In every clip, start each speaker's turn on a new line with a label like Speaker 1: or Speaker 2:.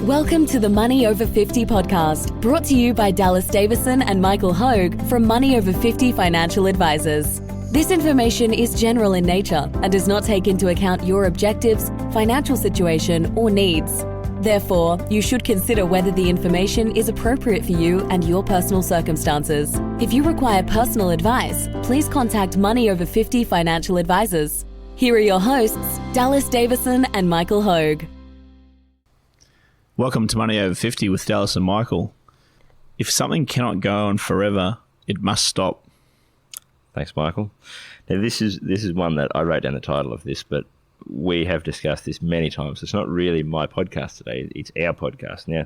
Speaker 1: Welcome to the Money Over 50 podcast, brought to you by Dallas Davison and Michael Hogue from Money Over 50 Financial Advisors. This information is general in nature and does not take into account your objectives, financial situation, or needs. Therefore, you should consider whether the information is appropriate for you and your personal circumstances. If you require personal advice, please contact Money Over 50 Financial Advisors. Here are your hosts, Dallas Davison and Michael Hogue.
Speaker 2: Welcome to Money Over 50 with Dallas and Michael. If something cannot go on forever, it must stop.
Speaker 3: Thanks, Michael. Now, this is one that I wrote down the title of this, but we have discussed this many times. It's not really my podcast today. It's our podcast. Now,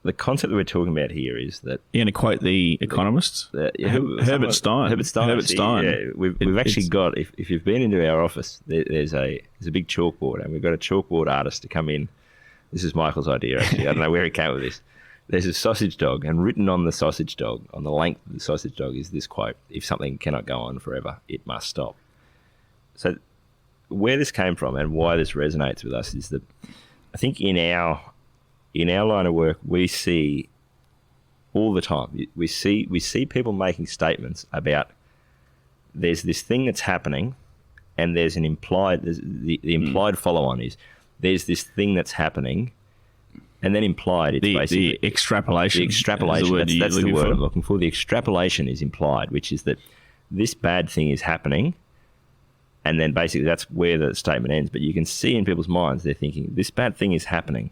Speaker 3: the concept that we're talking about here is that...
Speaker 2: You're going to quote the economist? Herbert Stein.
Speaker 3: Herbert Stein. Yeah, we've actually got... If you've been into our office, there's a big chalkboard, and we've got a chalkboard artist to come in. This is Michael's idea, actually. I don't know where he came with this. There's a sausage dog, and written on the sausage dog, on the length of the sausage dog, is this quote: "If something cannot go on forever, it must stop." So where this came from and why this resonates with us is that I think in our line of work, we see all the time, we see people making statements about there's this thing that's happening, and there's the implied follow-on is there's this thing that's happening, and then implied it's basically...
Speaker 2: The extrapolation.
Speaker 3: The extrapolation, that's the word I'm looking for. The extrapolation is implied, which is that this bad thing is happening, and then basically that's where the statement ends. But you can see in people's minds, they're thinking, this bad thing is happening,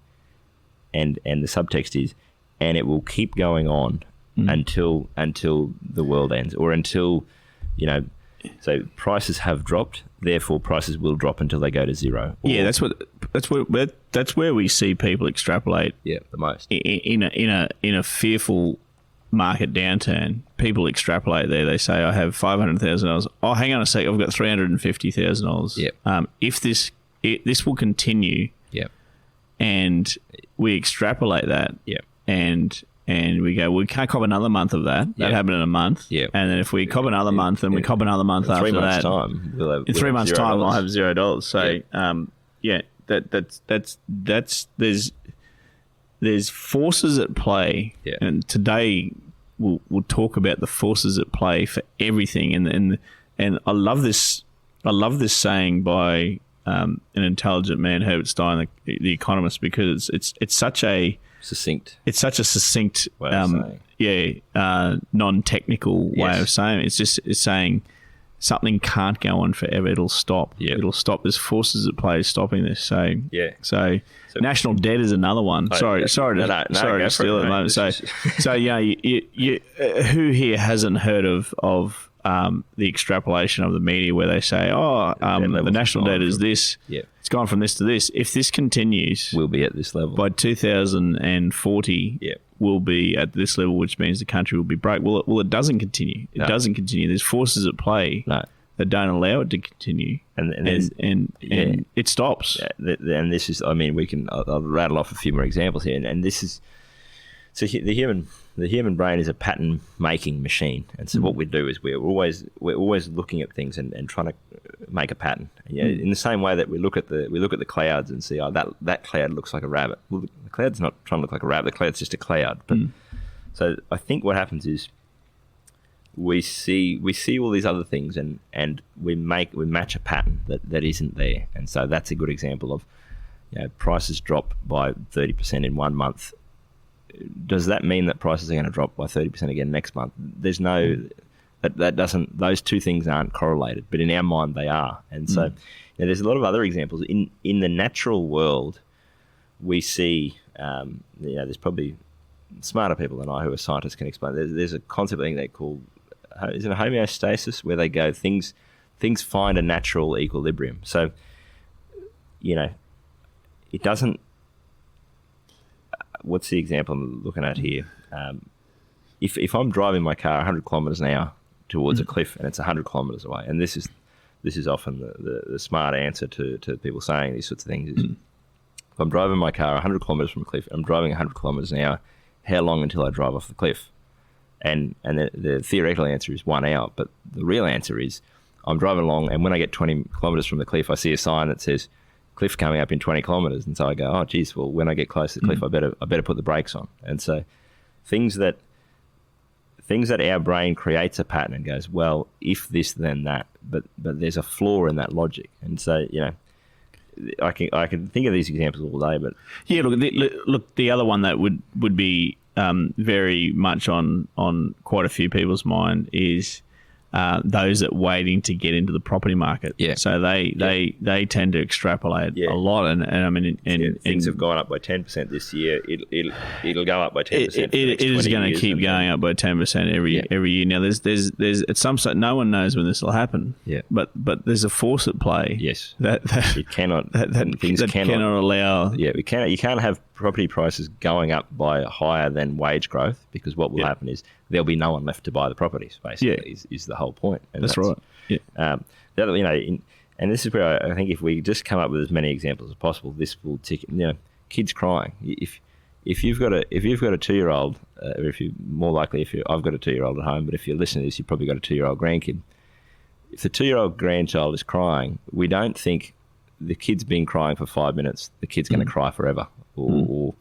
Speaker 3: and the subtext is, and it will keep going on until the world ends, or until, so prices have dropped, therefore prices will drop until they go to zero.
Speaker 2: Yeah, that's where we see people extrapolate.
Speaker 3: Yeah, the most.
Speaker 2: In a fearful market downturn, people extrapolate there. They say, I have $500,000. Oh, hang on a sec, I've got $350,000.
Speaker 3: Yep.
Speaker 2: If this will continue.
Speaker 3: Yep.
Speaker 2: And we extrapolate that.
Speaker 3: Yep.
Speaker 2: And we go, we can't cop another month of that. That happened in a month.
Speaker 3: Yep.
Speaker 2: And then if we cop another month, then we cop another month after that. In 3 months' time, I'll have $0. So, there's forces at play.
Speaker 3: Yeah.
Speaker 2: And today we'll talk about the forces at play for everything. And I love this saying by an intelligent man, Herbert Stein, the economist, because it's such a succinct
Speaker 3: way of saying.
Speaker 2: Non-technical way of saying it. It's saying something can't go on forever. It'll stop.
Speaker 3: Yep.
Speaker 2: It'll stop. There's forces at play stopping this. So
Speaker 3: So
Speaker 2: national debt is another one. Sorry to steal it at the moment. Who here hasn't heard of the extrapolation of the media where they say, the national debt is this.
Speaker 3: Yep.
Speaker 2: It's gone from this to this. If this continues,
Speaker 3: we'll be at this level.
Speaker 2: By 2040, we'll be at this level, which means the country will be broke. Well, it doesn't continue. It doesn't continue. There's forces at play that don't allow it to continue. And it stops.
Speaker 3: And this is, I'll rattle off a few more examples here. And this is, so the human brain is a pattern making machine, and so what we do is we're always looking at things and trying to make a pattern. In the same way that we look at the clouds and see, that cloud looks like a rabbit. Well, the cloud's not trying to look like a rabbit. The cloud's just a cloud. But so I think what happens is we see all these other things and we match a pattern that isn't there. And so that's a good example of prices drop by 30% in 1 month. Does that mean that prices are going to drop by 30% again next month? There's no, that doesn't, those two things aren't correlated, but in our mind they are. And so there's a lot of other examples. In the natural world, we see, there's probably smarter people than I who are scientists can explain. There's a concept I think they call, is it a homeostasis, where they go, things find a natural equilibrium. So, it doesn't, what's the example I'm looking at here? If I'm driving my car 100 kilometres an hour towards a cliff and it's 100 kilometres away, and this is often the smart answer to people saying these sorts of things, is if I'm driving my car 100 kilometres from a cliff, I'm driving 100 kilometres an hour, how long until I drive off the cliff? And the theoretical answer is 1 hour, but the real answer is I'm driving along, and when I get 20 kilometres from the cliff, I see a sign that says cliff coming up in 20 kilometres, and so I go, oh geez, well when I get close to the cliff, I better put the brakes on. And so things that our brain creates a pattern and goes, well, if this then that, but there's a flaw in that logic. And so I can think of these examples all day, but
Speaker 2: yeah, look, the other one that would be very much on quite a few people's mind is those that waiting to get into the property market.
Speaker 3: Yeah.
Speaker 2: So they tend to extrapolate a lot, and I mean,
Speaker 3: things have gone up by 10% this year. It'll go up by 10%.
Speaker 2: It is going to keep going up by 10% every year. Now there's at some stage, no one knows when this will happen.
Speaker 3: Yeah.
Speaker 2: But there's a force at play.
Speaker 3: Yes.
Speaker 2: That
Speaker 3: it cannot.
Speaker 2: things cannot allow.
Speaker 3: Yeah, we cannot. You can't have property prices going up by higher than wage growth, because what will happen is there'll be no one left to buy the properties. Basically, is the whole point. And
Speaker 2: that's right. Yeah.
Speaker 3: The other, and this is where I think if we just come up with as many examples as possible, this will tick. Kids crying. If you've got a 2-year-old, or if you more likely I've got a 2-year-old at home, but if you're listening to this, you've probably got a 2-year-old grandkid. If the 2-year-old grandchild is crying, we don't think the kid's been crying for 5 minutes, the kid's going to cry forever, or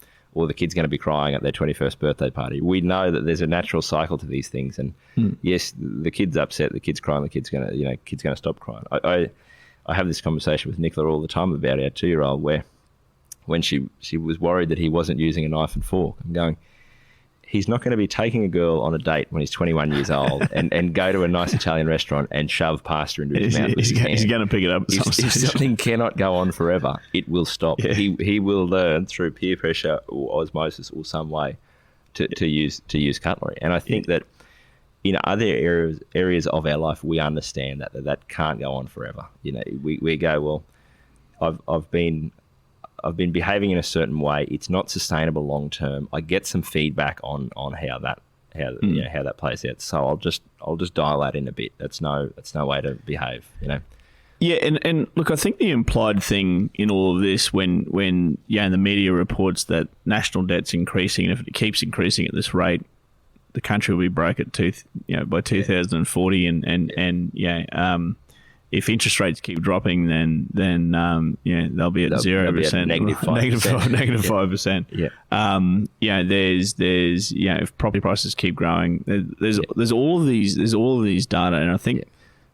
Speaker 3: the kid's going to be crying at their 21st birthday party. We know that there's a natural cycle to these things, and yes, the kid's upset, the kid's crying, the kid's going to stop crying. I have this conversation with Nicola all the time about our 2-year-old, where when she was worried that he wasn't using a knife and fork, I'm going, he's not going to be taking a girl on a date when he's 21 years old and go to a nice Italian restaurant and shove pasta into his mouth. He's
Speaker 2: going to pick it up.
Speaker 3: If something cannot go on forever, it will stop. Yeah. He will learn through peer pressure or osmosis or some way to use cutlery. And I think that in other areas of our life, we understand that can't go on forever. We go, well, I've been behaving in a certain way. It's not sustainable long term. I get some feedback on how that plays out. So I'll just dial that in a bit. That's no way to behave.
Speaker 2: Yeah, and look, I think the implied thing in all of this, when the media reports that national debt's increasing, and if it keeps increasing at this rate, the country will be broke by 2040, and if interest rates keep dropping, then they'll be at 0%, negative 5%.
Speaker 3: Yeah.
Speaker 2: There's if property prices keep growing, there's all of these data, and I think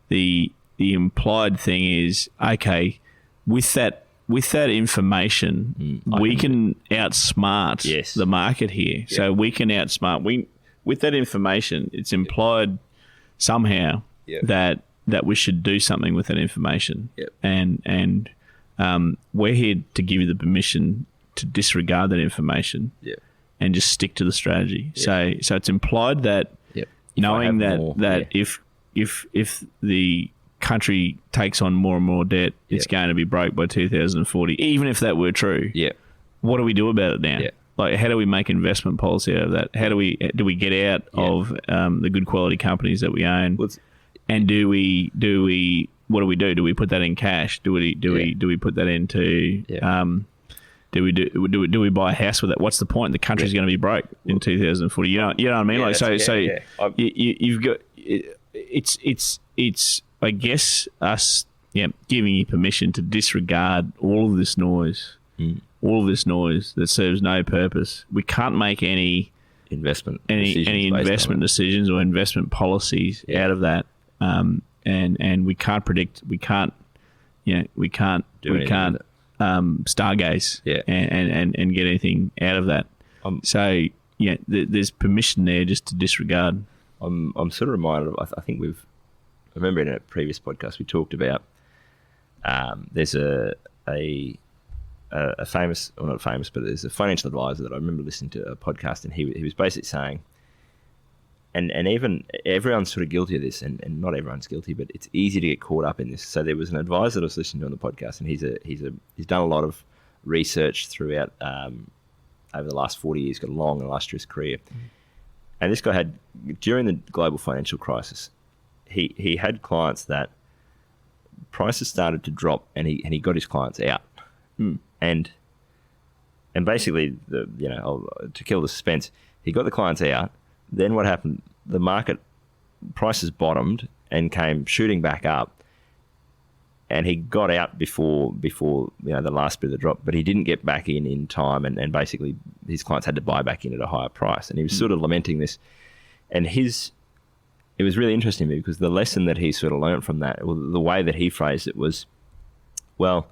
Speaker 2: the implied thing is, okay, with that information, we can outsmart the market here. Yeah. So we can outsmart. With that information, it's implied somehow that we should do something with that information.
Speaker 3: Yep.
Speaker 2: And we're here to give you the permission to disregard that information and just stick to the strategy. Yep. So it's implied that knowing that if the country takes on more and more debt, it's going to be broke by 2040, even if that were true.
Speaker 3: Yeah.
Speaker 2: What do we do about it now? Yeah. Like, how do we make investment policy out of that? How do we get out of the good quality companies that we own? And do we what do we do? Do we put that in cash? Do we put that into do we buy a house with it? What's the point? The country's going to be broke in 2040. You know what I mean? You've got it's I guess us giving you permission to disregard all of this noise. All of this noise that serves no purpose. We can't make any investment decisions or investment policies out of that. And we can't predict. We can't stargaze and get anything out of that. There's permission there just to disregard.
Speaker 3: I'm sort of reminded of. I think I remember in a previous podcast we talked about. There's a famous, or not famous, but there's a financial advisor that I remember listening to a podcast, and he was basically saying, and even everyone's sort of guilty of this, and not everyone's guilty, but it's easy to get caught up in this. So there was an advisor that I was listening to on the podcast, and he's done a lot of research throughout over the last 40 years, got a long and illustrious career. And this guy had, during the global financial crisis, he had clients that prices started to drop, and he got his clients out. And basically, to kill the suspense, he got the clients out. Then what happened? The market prices bottomed and came shooting back up. and he got out before the last bit of the drop, but he didn't get back in time, and basically his clients had to buy back in at a higher price, and he was sort of lamenting this, and it was really interesting to me because the lesson that he sort of learned from that, well, the way that he phrased it was, well,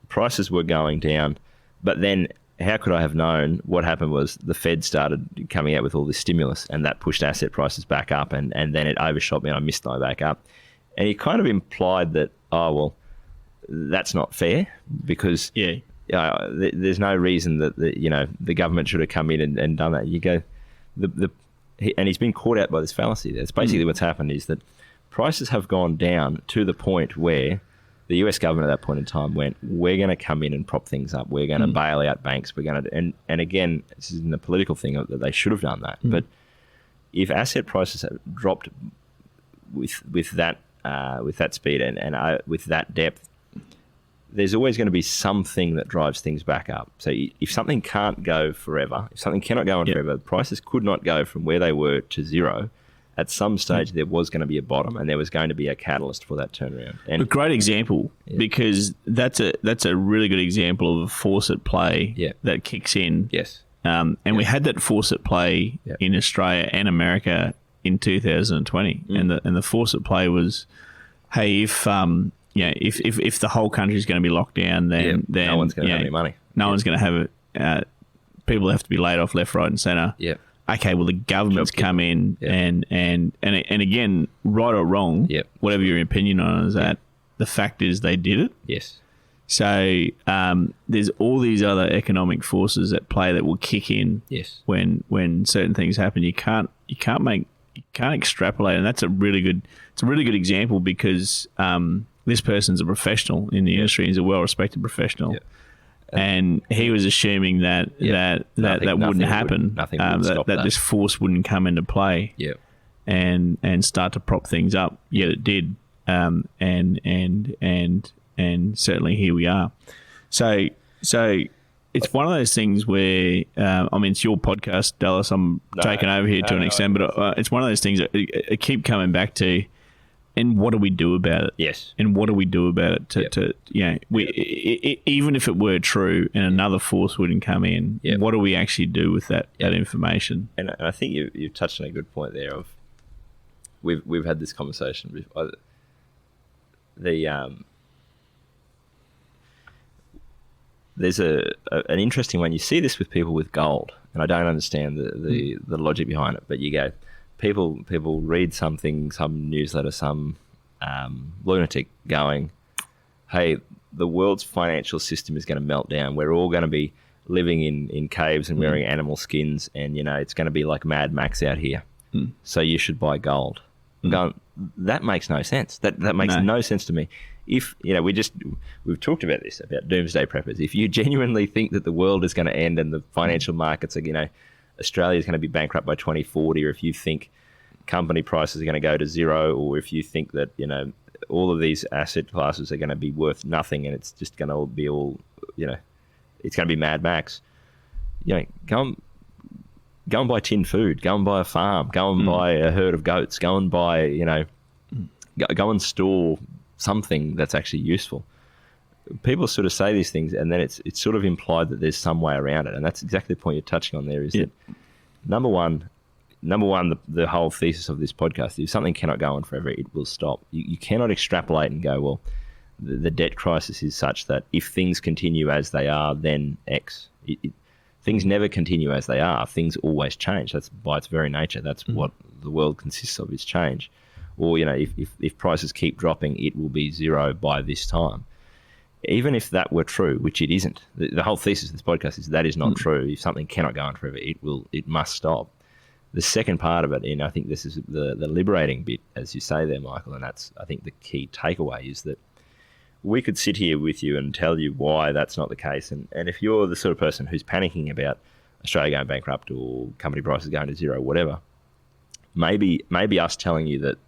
Speaker 3: prices were going down, but then how could I have known? What happened was the Fed started coming out with all this stimulus, and that pushed asset prices back up, and then it overshot me and I missed my back up. And he kind of implied that, oh, well, that's not fair because there's no reason that the government should have come in and done that. You go, and he's been caught out by this fallacy. That's basically what's happened is that prices have gone down to the point where the US government at that point in time went, we're going to come in and prop things up. We're going to bail out banks. We're going to, and again, this isn't a political thing that they should have done that. But if asset prices have dropped with that speed and with that depth, there's always going to be something that drives things back up. So if something can't go forever, if something cannot go on forever, prices could not go from where they were to zero. At some stage, there was going to be a bottom, and there was going to be a catalyst for that turnaround. And
Speaker 2: a great example, because that's a really good example of a force at play that kicks in.
Speaker 3: Yes.
Speaker 2: And we had that force at play in Australia and America in 2020, and the force at play was, hey, if the whole country is going to be locked down, then
Speaker 3: no one's going to have any money.
Speaker 2: No one's going to have it. People have to be laid off left, right, and centre.
Speaker 3: Yeah.
Speaker 2: Okay, well, the government's come in and again, right or wrong, whatever your opinion on it is that, the fact is they did it.
Speaker 3: Yes.
Speaker 2: So there's all these other economic forces at play that will kick in when certain things happen. You can't extrapolate, and that's a really good example because this person's a professional in the industry. He's a well-respected professional. And he was assuming that wouldn't happen.
Speaker 3: Nothing would stop that.
Speaker 2: This force wouldn't come into play. And start to prop things up. Yet it did. And certainly here we are. So it's one of those things where it's your podcast, Dallas. I'm taking over here to an extent, but it's one of those things that I keep coming back to. And what do we do about it?
Speaker 3: Yes.
Speaker 2: And what do we do about it? Even if it were true and another force wouldn't come in, what do we actually do with that information?
Speaker 3: And I think you've touched on a good point there. Of we've had this conversation before. There's an interesting one. You see this with people with gold, and I don't understand the logic behind it. But you go. People read something, some newsletter, some lunatic going, hey, the world's financial system is going to melt down. We're all going to be living in caves and wearing animal skins, and it's going to be like Mad Max out here. So you should buy gold. Going, that makes no sense. That makes no sense to me. If we've talked about this, about doomsday preppers. If you genuinely think that the world is going to end and the financial markets are Australia is going to be bankrupt by 2040, or if you think company prices are going to go to zero, or if you think that all of these asset classes are going to be worth nothing and it's just going to be all it's going to be Mad Max, go and buy tin food, go and buy a farm, go and buy a herd of goats, go and buy go and store something that's actually useful. People sort of say these things, and then it's sort of implied that there's some way around it, and that's exactly the point you're touching on there. Is that number one, the whole thesis of this podcast: if something cannot go on forever, it will stop. You cannot extrapolate and go, well, the debt crisis is such that if things continue as they are, then X. Things never continue as they are. Things always change. That's by its very nature. That's what the world consists of, is change. Or if prices keep dropping, it will be zero by this time. Even if that were true, which it isn't, the whole thesis of this podcast is that is not true. If something cannot go on forever, it must stop. The second part of it, and I think this is the liberating bit, as you say there, Michael, and that's, I think, the key takeaway, is that we could sit here with you and tell you why that's not the case. And if you're the sort of person who's panicking about Australia going bankrupt or company prices going to zero, whatever, maybe us telling you that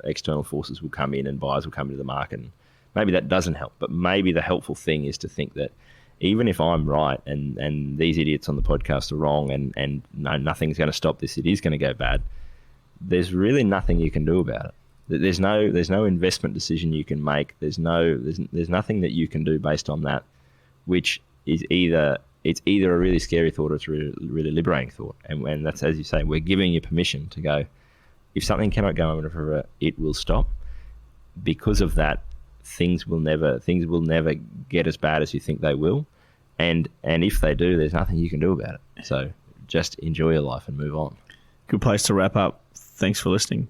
Speaker 3: external forces will come in and buyers will come into the market, and maybe that doesn't help. But maybe the helpful thing is to think that even if I'm right and these idiots on the podcast are wrong and no, nothing's going to stop this, it is going to go bad, there's really nothing you can do about it. There's no investment decision you can make. There's nothing that you can do based on that, which is either a really scary thought or it's a really liberating thought. And that's, as you say, we're giving you permission to go. If something cannot go on forever, it will stop. Because of that, things will never get as bad as you think they will. And if they do, there's nothing you can do about it. So just enjoy your life and move on.
Speaker 2: Good place to wrap up. Thanks for listening.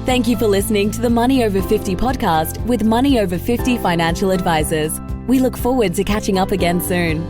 Speaker 1: Thank you for listening to the Money Over 50 podcast with Money Over 50 Financial Advisors. We look forward to catching up again soon.